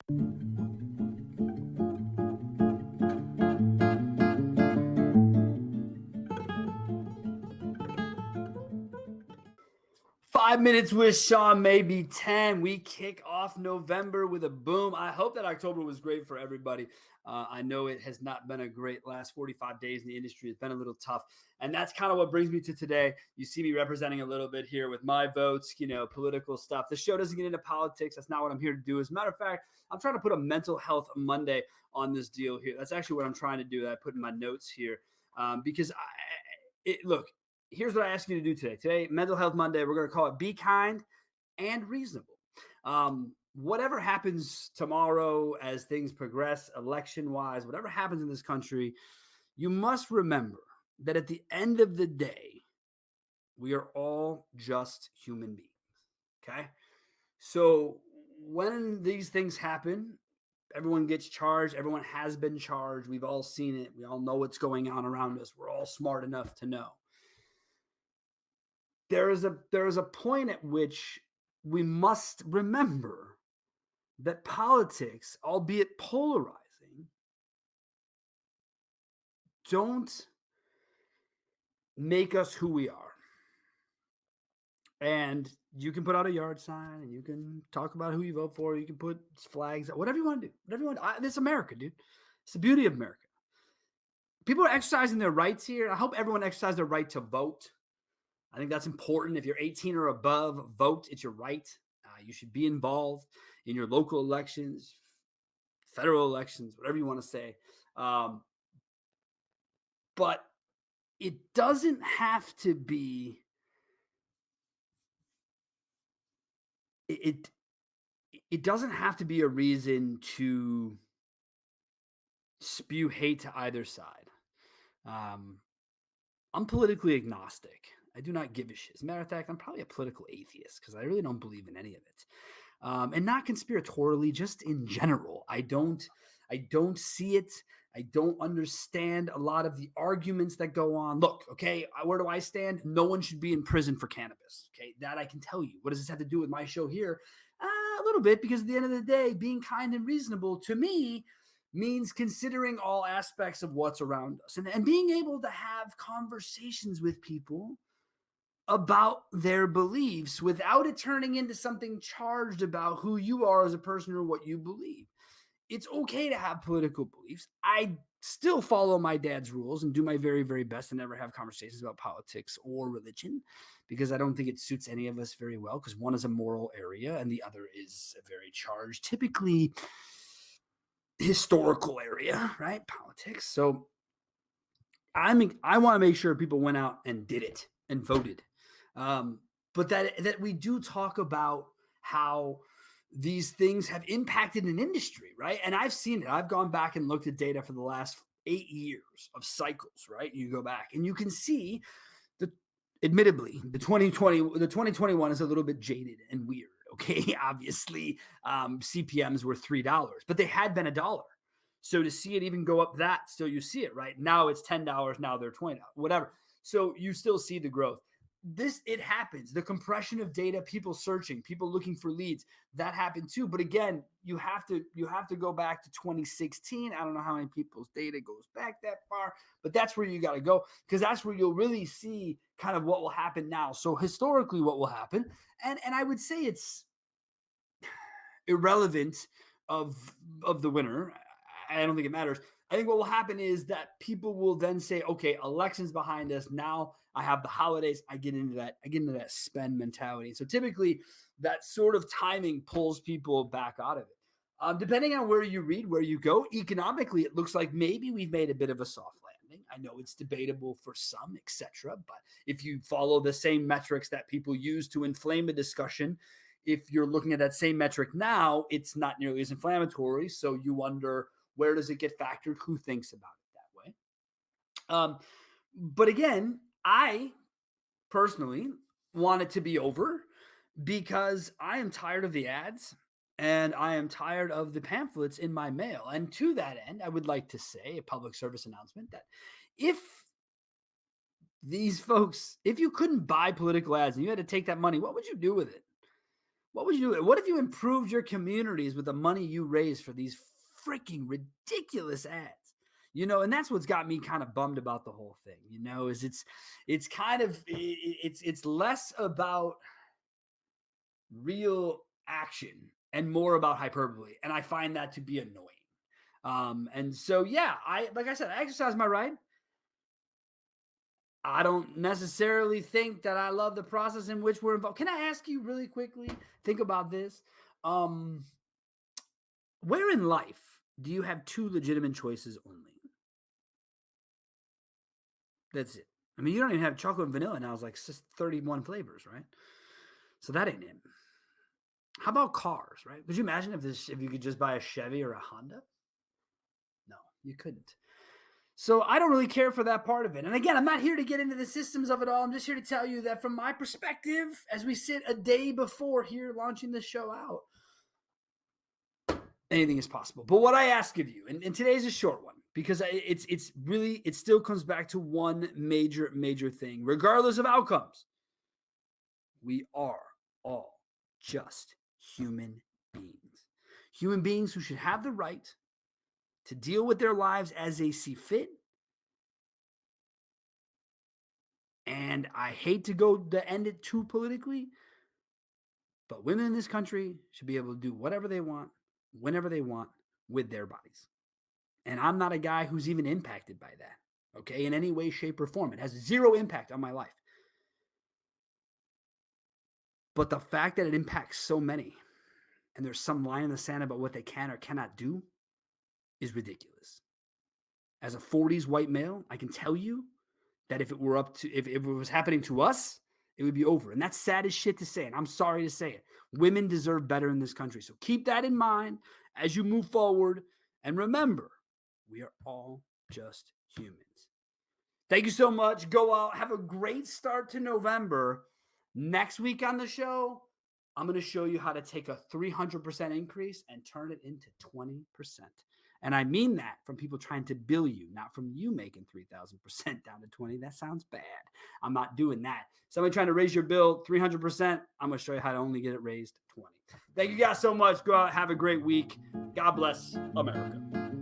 5 minutes with Sean, maybe 10. We kick off November with a boom. I hope that October was great for everybody. I know it has not been a great last 45 days in the industry. It's been a little tough. And that's kind of what brings me to today. You see me representing a little bit here with my votes, political stuff. The show doesn't get into politics. That's not what I'm here to do. As a matter of fact, I'm trying to put a mental health Monday on this deal here. That's actually what I'm trying to do, that I put in my notes here. Because look, here's what I ask you to do today. Today, Mental Health Monday, we're going to call it Be Kind and Reasonable. Whatever happens tomorrow as things progress, election wise, whatever happens in this country, you must remember that at the end of the day, we are all just human beings. Okay. So when these things happen, everyone gets charged. Everyone has been charged. We've all seen it. We all know what's going on around us. We're all smart enough to know. There is a point at which we must remember that politics, albeit polarizing, don't make us who we are. And you can put out a yard sign and you can talk about who you vote for. You can put flags, whatever you want to do. Whatever you want. This is America, dude. It's the beauty of America. People are exercising their rights here. I hope everyone exercises their right to vote. I think that's important. If you're 18 or above, vote. It's your right. You should be involved in your local elections, federal elections, whatever you want to say. But it doesn't have to be. It doesn't have to be a reason to spew hate to either side. I'm politically agnostic. I do not give a shit. As a matter of fact, I'm probably a political atheist because I really don't believe in any of it. And not conspiratorially, just in general. I don't see it. I don't understand a lot of the arguments that go on. Look, okay, where do I stand? No one should be in prison for cannabis. Okay, that I can tell you. What does this have to do with my show here? A little bit, because at the end of the day, being kind and reasonable to me means considering all aspects of what's around us and being able to have conversations with people about their beliefs without it turning into something charged about who you are as a person or what you believe. It's okay to have political beliefs. I still follow my dad's rules and do my very, very best to never have conversations about politics or religion, because I don't think it suits any of us very well, because one is a moral area and the other is a very charged, typically historical area, right? Politics. So I want to make sure people went out and did it and voted. But that we do talk about how these things have impacted an industry, right? And I've seen it. I've gone back and looked at data for the last 8 years of cycles, right? You go back and you can see that, admittedly, the 2021 is a little bit jaded and weird. Okay, obviously, CPMs were $3, but they had been $1. So to see it even go up that, still you see it, right? Now it's $10, now they're $20, whatever. So you still see the growth. It happens. The compression of data, people searching, people looking for leads, that happened too. But again, you have to go back to 2016. I don't know how many people's data goes back that far, but that's where you got to go, because that's where you'll really see kind of what will happen now. So historically, what will happen, and I would say it's irrelevant of the winner. I don't think it matters. I think what will happen is that people will then say, okay, elections behind us. Now I have the holidays. I get into that spend mentality. So typically that sort of timing pulls people back out of it. Depending on where you read, where you go, economically, it looks like maybe we've made a bit of a soft landing. I know it's debatable for some, etc. But if you follow the same metrics that people use to inflame a discussion, if you're looking at that same metric now, it's not nearly as inflammatory. So you wonder, where does it get factored? Who thinks about it that way? But again, I personally want it to be over, because I am tired of the ads and I am tired of the pamphlets in my mail. And to that end, I would like to say a public service announcement that if these folks, if you couldn't buy political ads and you had to take that money, what would you do with it? What would you do? What if you improved your communities with the money you raise for these freaking ridiculous ads? And that's what's got me kind of bummed about the whole thing. Is it's kind of it's less about real action and more about hyperbole, and I find that to be annoying. And so yeah, like I said, I exercise my right. I don't necessarily think that I love the process in which we're involved. Can I ask you really quickly? Think about this. Um, where in life do you have two legitimate choices only? That's it. I mean, you don't even have chocolate and vanilla now. It's like 31 flavors, right? So that ain't it. How about cars, right? Could you imagine if you could just buy a Chevy or a Honda? No, you couldn't. So I don't really care for that part of it. And again, I'm not here to get into the systems of it all. I'm just here to tell you that from my perspective, as we sit a day before here launching this show out, anything is possible. But what I ask of you, and today's a short one, because it still comes back to one major thing, regardless of outcomes. We are all just human beings. Human beings who should have the right to deal with their lives as they see fit. And I hate to end it too politically, but women in this country should be able to do whatever they want, whenever they want, with their bodies. And I'm not a guy who's even impacted by that, okay, in any way, shape, or form. It has zero impact on my life. But the fact that it impacts so many, and there's some line in the sand about what they can or cannot do, is ridiculous. As a 40s white male, I can tell you that if it was happening to us, it would be over. And that's sad as shit to say. And I'm sorry to say it. Women deserve better in this country. So keep that in mind as you move forward. And remember, we are all just humans. Thank you so much. Go out. Have a great start to November. Next week on the show, I'm going to show you how to take a 300% increase and turn it into 20%. And I mean that from people trying to bill you, not from you making 3,000% down to 20. That sounds bad. I'm not doing that. Somebody trying to raise your bill 300%, I'm going to show you how to only get it raised 20. Thank you guys so much. Go out, have a great week. God bless America.